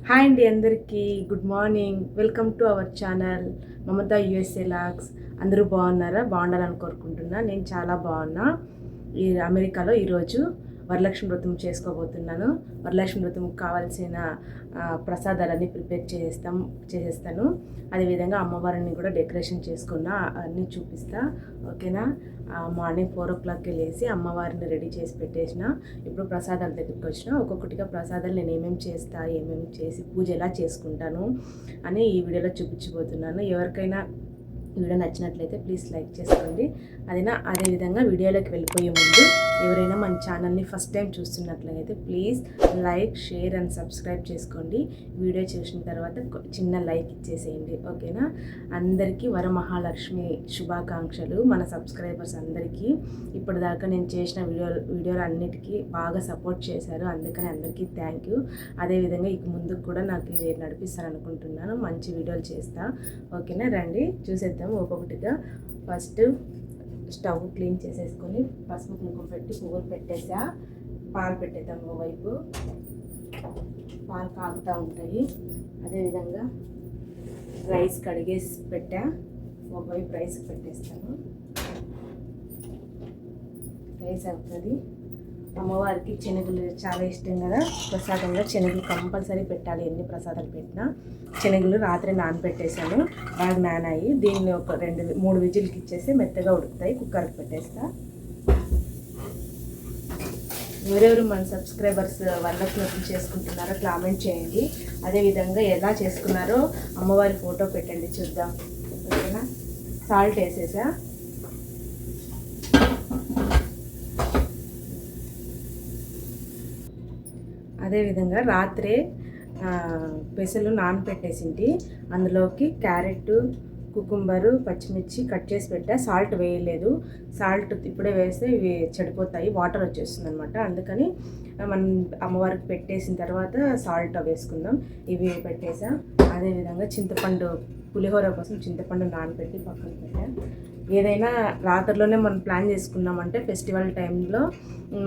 Hi అండి అందరికీ good morning. Welcome to our channel Mamata USA vlogs. అందరూ బాగున్నారా? బాగుండాలని కోరుకుంటున్నా. నేను చాలా బాగున్నా. ఈ అమెరికాలో ఈరోజు వరలక్ష్మి వ్రతం చేసుకోబోతున్నాను. వరలక్ష్మి వ్రతంకి కావాల్సిన ప్రసాదాలన్నీ ప్రిపేర్ చేసేస్తాను. అదేవిధంగా అమ్మవారిని కూడా డెకరేషన్ చేసుకున్నా, అన్నీ చూపిస్తా. ఓకేనా? మార్నింగ్ 4 o'clockకి లేచి అమ్మవారిని రెడీ చేసి పెట్టేసిన. ఇప్పుడు ప్రసాదాల దగ్గరికి వచ్చిన. ఒక్కొక్కటిగా ప్రసాదాలు నేను ఏమేమి చేసి పూజ ఎలా చేసుకుంటాను అని ఈ వీడియోలో చూపించబోతున్నాను. ఎవరికైనా వీడియో నచ్చినట్లయితే ప్లీజ్ లైక్ చేసుకోండి. అదేవిధంగా వీడియోలోకి వెళ్ళిపోయే ముందు ఎవరైనా మన ఛానల్ని ఫస్ట్ టైం చూస్తున్నట్లయితే please like, share and subscribe చేసుకోండి. వీడియో చూసిన తర్వాత చిన్న లైక్ ఇచ్చేసేయండి. ఓకేనా? అందరికీ వరమహాలక్ష్మి శుభాకాంక్షలు. మన సబ్స్క్రైబర్స్ అందరికీ ఇప్పటిదాకా నేను చేసిన వీడియోలు అన్నిటికీ బాగా సపోర్ట్ చేశారు. అందుకని అందరికీ థ్యాంక్ యూ. అదేవిధంగా ఇక ముందుకు కూడా నాకు నడిపిస్తారనుకుంటున్నాను. మంచి వీడియోలు చేస్తా. ఓకేనా? రండి చూసేద్దాం ఒక్కొక్కటిగా. ఫస్ట్ స్టవ్ క్లీన్ చేసేసుకొని పసుపు కుంకుమ పెట్టి పువ్వులు పెట్టేసా. పాలు పెట్టేద్దాం. ఓవైపు పాలు కాగుతూ ఉంటాయి. అదేవిధంగా రైస్ కడిగేసి పెట్టా. ఒకవైపు రైస్ పెట్టేస్తాను. రైస్ అవుతుంది. అమ్మవారికి శనగలు చాలా ఇష్టం కదా. ప్రసాదంగా శనగలు కంపల్సరీ పెట్టాలి. ఎన్ని ప్రసాదాలు పెట్టినా. శనగలు రాత్రి నానబెట్టేసాను. బాగా నానాయి. దీన్ని ఒక 2-3 విజిల్కి ఇచ్చేసి మెత్తగా ఉడుకుతాయి. కుక్కర్కి పెట్టేస్తా. ఎవరెవరు మన సబ్స్క్రైబర్స్ వరలక్ష్మి చేసుకుంటున్నారో కామెంట్ చేయండి. అదేవిధంగా ఎలా చేసుకున్నారో అమ్మవారి ఫోటో పెట్టండి చూద్దాం. ఓకేనా? సాల్ట్ వేసేసా. అదేవిధంగా రాత్రే పెసలు నానపెట్టేసింటి. అందులోకి క్యారెట్, కుకుంబరు, పచ్చిమిర్చి కట్ చేసి పెట్టా. సాల్ట్ వేయలేదు. సాల్ట్ ఇప్పుడే వేస్తే ఇవి చెడిపోతాయి, వాటర్ వచ్చేస్తుంది అనమాట. అందుకని మనం అమ్మవారికి పెట్టేసిన తర్వాత సాల్ట్ వేసుకుందాం. ఇవి పెట్టేసా. అదేవిధంగా చింతపండు, పులిహోర కోసం చింతపండు నానబెట్టి పక్కన పెట్టా. ఏదైనా రాత్రిలోనే మనం ప్లాన్ చేసుకున్నామంటే ఫెస్టివల్ టైంలో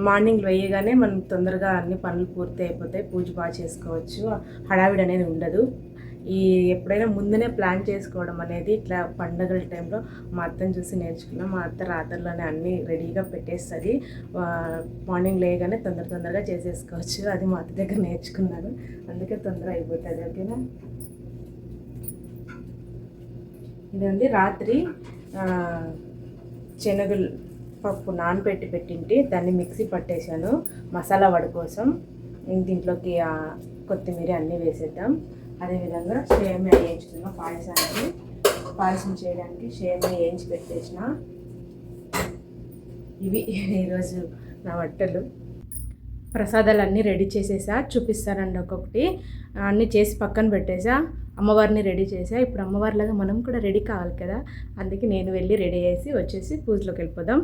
మార్నింగ్ వేయగానే మనం తొందరగా అన్ని పనులు పూర్తి అయిపోతాయి. పూజ బాగా చేసుకోవచ్చు. హడావిడి అనేది ఉండదు. ఎప్పుడైనా ముందునే ప్లాన్ చేసుకోవడం అనేది ఇట్లా పండగల టైంలో మా అత్తని చూసి నేర్చుకున్నాం. మా అత్త రాత్రిలోనే అన్నీ రెడీగా పెట్టేస్తుంది. మార్నింగ్ లేయగానే తొందరగా చేసేసుకోవచ్చు. అది మా అత్త దగ్గర నేర్చుకున్నాను. అందుకే తొందర అయిపోతుంది. ఓకేనా? ఇదండి రాత్రి శనగలు పప్పు నానబెట్టి పెట్టింటి. దాన్ని మిక్సీ పట్టేశాను మసాలా వడ కోసం. దీంట్లోకి కొత్తిమీర అన్నీ వేసేద్దాం. అదేవిధంగా సేమియా వేయించుకున్నాం. పాయసం చేయడానికి సేమియా వేయించి పెట్టేసిన. ఇవి ఈరోజు నా వంటలు. ప్రసాదాలు అన్నీ రెడీ చేసేసా. చూపిస్తానండి ఒక్కొక్కటి. అన్నీ చేసి పక్కన పెట్టేసా. అమ్మవారిని రెడీ చేసా. ఇప్పుడు అమ్మవారిలాగా మనం కూడా రెడీ కావాలి కదా. అందుకే నేను వెళ్ళి రెడీ వచ్చేసి పూజలోకి వెళ్ళిపోదాం.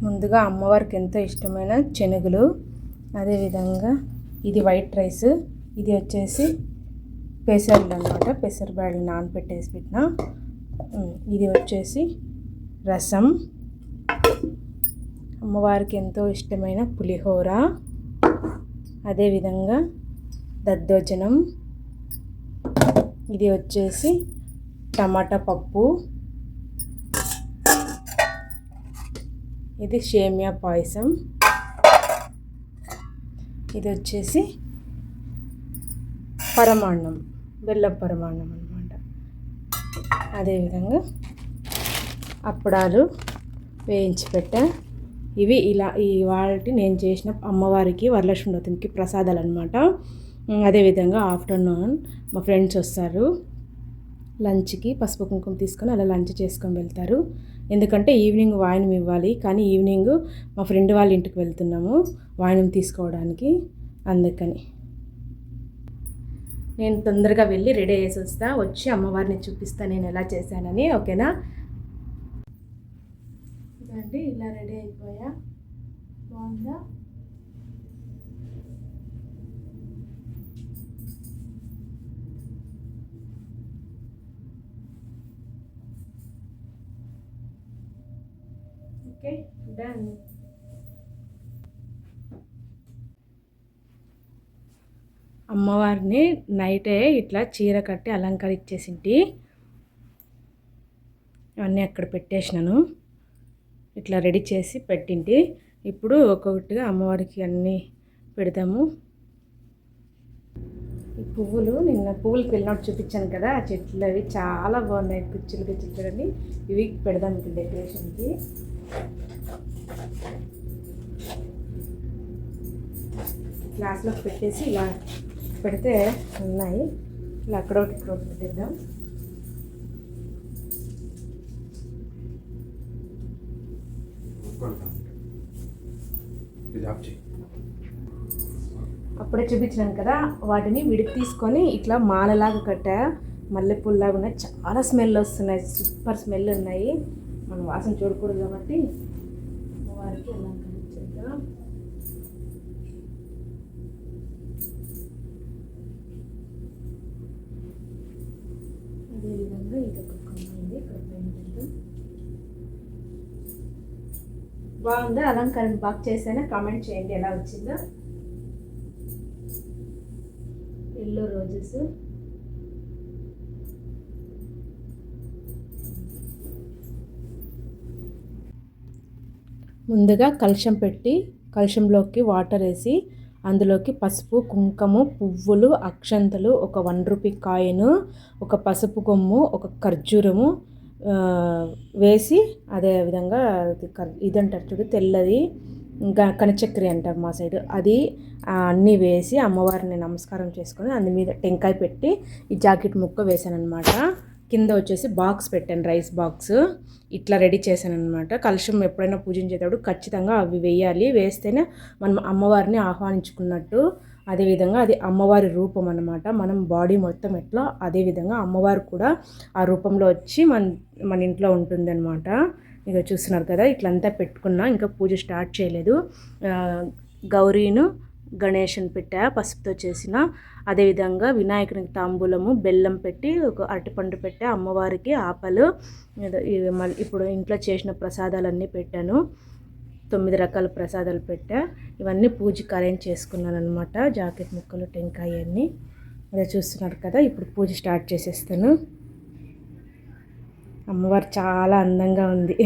ముందుగా అమ్మవారికి ఎంతో ఇష్టమైన శనగలు, అదేవిధంగా ఇది వైట్ రైస్, ఇది వచ్చేసి పెసర్లు అనమాట. పెసరబ్యాళ్ళు నానబెట్టేసి పెట్టిన. ఇది వచ్చేసి రసం, అమ్మవారికి ఎంతో ఇష్టమైన పులిహోర, అదేవిధంగా దద్దోజనం, ఇది వచ్చేసి టమాటా పప్పు, ఇది సేమియా పాయసం, ఇది వచ్చేసి పరమాన్నం, బెల్లం పరమాన్నం అన్నమాట. అదేవిధంగా అప్పడాలు వేయించి పెట్టా. ఇవి ఇవాళ నేను చేసిన అమ్మవారికి వరలక్ష్మి వ్రతంకి ప్రసాదాలు అనమాట. అదేవిధంగా ఆఫ్టర్నూన్ మా ఫ్రెండ్స్ వస్తారు లంచ్కి. పసుపు కుంకుమ తీసుకొని అలా లంచ్ చేసుకొని వెళ్తారు. ఎందుకంటే ఈవినింగ్ వాయినం ఇవ్వాలి. కానీ ఈవినింగ్ మా ఫ్రెండ్ వాళ్ళ ఇంటికి వెళ్తున్నాము వాయినం తీసుకోవడానికి. అందుకని నేను తొందరగా వెళ్ళి రెడీ వచ్చి అమ్మవారిని చూపిస్తాను నేను ఎలా చేశానని. ఓకేనా? ఇదండి ఇలా రెడీ అయిపోయా. బాగుందా? Okay, done. అమ్మవారిని నైటే ఇట్లా చీర కట్టి అలంకరించేసింటి. అవన్నీ అక్కడ పెట్టేసినాను, ఇట్లా రెడీ చేసి పెట్టింటి. ఇప్పుడు ఒక్కొక్కటిగా అమ్మవారికి అన్నీ పెడతాము. ఈ పువ్వులు నిన్న పువ్వులకి వెళ్ళినట్టు చూపించాను కదా, ఆ చెట్లు అవి చాలా బాగున్నాయి, కుచ్చులుగా చూడండి. ఇవి పెడదాం ఇక్కడ డెకరేషన్కి. గ్లాస్లోకి పెట్టేసి ఇలా పెడితే ఉన్నాయి, ఇలా అక్కడ ఒకటి ఇక్కడ ఒకటి పెట్టేద్దాం. అప్పుడే చూపించాను కదా, వాటిని విడికి తీసుకొని ఇట్లా మాలలాగా కట్టా. మల్లెపూల్లాగా ఉన్నాయి, చాలా స్మెల్ వస్తున్నాయి, సూపర్ స్మెల్ ఉన్నాయి. మనం వాసన చూడకూడదు కాబట్టి వారికి అలంకరించేద్దాం. అదేవిధంగా ఇదొక కొమ్మైంది, ఇక్కడ పెయింట్ బాగుందా? అలంకరణ బాగా చేశానా? కామెంట్ చేయండి ఎలా వచ్చిందో. ఎల్లో రోజెస్, ముందుగా కలశం పెట్టి కలశంలోకి వాటర్ వేసి అందులోకి పసుపు, కుంకుమ, పువ్వులు, అక్షంతలు, ఒక 1 రూపీ కాయిన్, ఒక పసుపు కొమ్ము, ఒక ఖర్జూరము వేసి, అదేవిధంగా ఇదంటారు చూడు తెల్లది, ఇంకా కనచక్రి అంటారు మా సైడ్, అది అన్నీ వేసి అమ్మవారిని నమస్కారం చేసుకొని అందు మీద టెంకాయ పెట్టి ఈ జాకెట్ ముక్క వేసాను అనమాట. కింద వచ్చేసి బాక్స్ పెట్టాను, రైస్ బాక్స్ ఇట్లా రెడీ చేశాను అనమాట. కలశం ఎప్పుడైనా పూజించేటప్పుడు ఖచ్చితంగా అవి వేయాలి, వేస్తేనే మనం అమ్మవారిని ఆహ్వానించుకున్నట్టు. అదేవిధంగా అది అమ్మవారి రూపం అన్నమాట. మనం బాడీ మొత్తం ఎట్లా అదేవిధంగా అమ్మవారు కూడా ఆ రూపంలో వచ్చి మన ఇంట్లో ఉంటుందన్నమాట. ఇక చూస్తున్నారు కదా, ఇట్లంతా పెట్టుకున్నా, ఇంకా పూజ స్టార్ట్ చేయలేదు. గౌరీను గణేష్ని పెట్టా పసుపుతో చేసిన. అదేవిధంగా వినాయకునికి తాంబూలము బెల్లం పెట్టి ఒక అరటిపండు పెట్టా, అమ్మవారికి ఆపలు, ఇప్పుడు ఇంట్లో చేసిన ప్రసాదాలన్నీ పెట్టాను. 9 రకాల ప్రసాదాలు పెట్టా. ఇవన్నీ పూజకి అరేంజ్ చేసుకున్నాను అనమాట. జాకెట్ ముక్కలు, టెంకాయ అన్నీ అదే చూస్తున్నారు కదా. ఇప్పుడు పూజ స్టార్ట్ చేసేస్తాను. అమ్మవారు చాలా అందంగా ఉంది.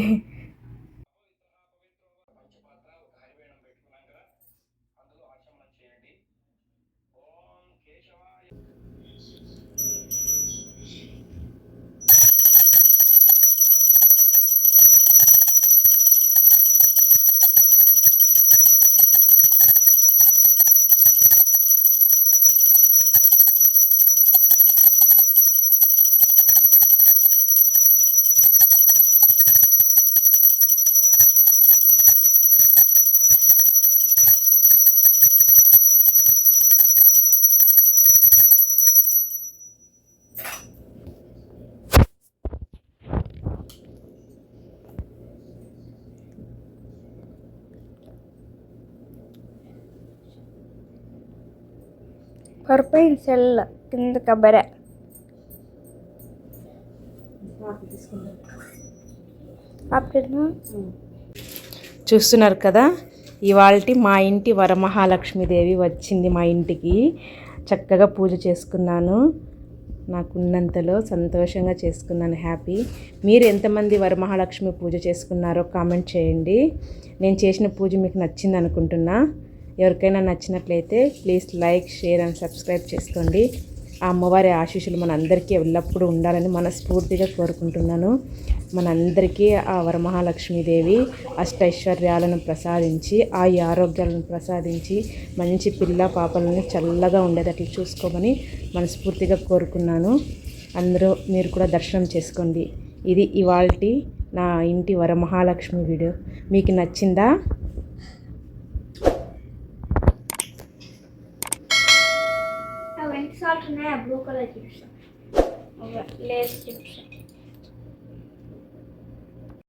పర్పైన్ సెల్ కింద కబర చూస్తున్నారు కదా, ఇవాల్టి మా ఇంటి వరమహాలక్ష్మీదేవి వచ్చింది మా ఇంటికి. చక్కగా పూజ చేసుకున్నాను, నాకున్నంతలో సంతోషంగా చేసుకున్నాను, హ్యాపీ. మీరు ఎంతమంది వరమహాలక్ష్మి పూజ చేసుకున్నారో కామెంట్ చేయండి. నేను చేసిన పూజ మీకు నచ్చింది అనుకుంటున్నా. ఎవరికైనా నచ్చినట్లయితే please like, share and subscribe చేసుకోండి. ఆ అమ్మవారి ఆశీస్సులు మనందరికీ ఎల్లప్పుడూ ఉండాలని మనస్ఫూర్తిగా కోరుకుంటున్నాను. మనందరికీ ఆ వరమహాలక్ష్మీదేవి అష్టైశ్వర్యాలను ప్రసాదించి, ఆరోగ్యాలను ప్రసాదించి, మంచి పిల్ల పాపలను చల్లగా ఉండేటట్లు చూసుకోమని మనస్ఫూర్తిగా కోరుకున్నాను. అందరూ మీరు కూడా దర్శనం చేసుకోండి. ఇది ఇవాల్టి నా ఇంటి వరమహాలక్ష్మి వీడియో. మీకు నచ్చిందా? సాల్ట్ ఉన్నాయి, blue colour chips, Lay's chips.